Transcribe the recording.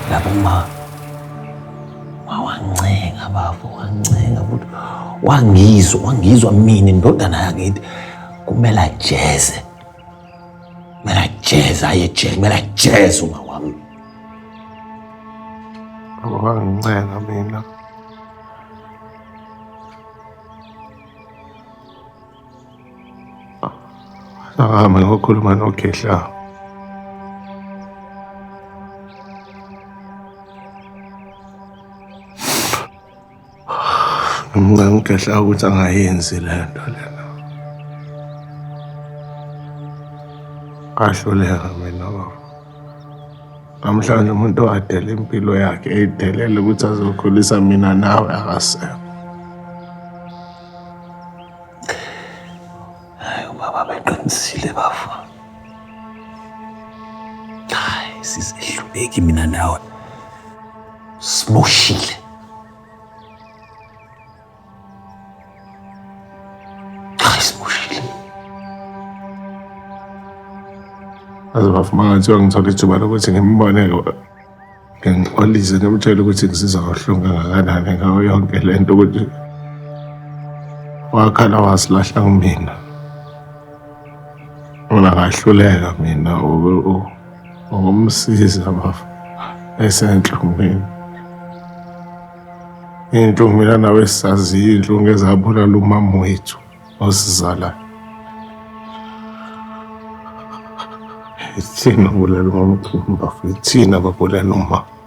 lapho wancenga bafo, wancenga futhi wangizwa mina indodana yakithi kumele ajeze. Kumele ajeze, aye ejele, kumele ajeze uma wami. Wangicenga mina. Ngihamba ngokhuluma noGehla. Ngimngehla ukuthi angayenzi le nto lena. Ahluleka mina baba. Namhlanje umuntu wadela impilo yakhe eyidelele ukuthi azokhulisa mina nawe akasekho. Hayi ubaba beqinisile bafo. Hayi sisehluleki mina nawe. Simoshile. Azobafuma ngathiwa ngithola ithuba lokuthi ngimbone-ke ngimxolise ngimtshele ukuthi ngizizwa kabuhlungu kangakanani ngayo yonke le nto ukuthi wakhala wasilahla kumina. Mina ngahluleka mina ukumsiza bafu esenhlungwini. Iy'nhlungu mina nawe sisaziyo iy'nhlungu ezabulala umama wethu osizalayo. Ithina abulala umama bafu, ithina ababulala umama.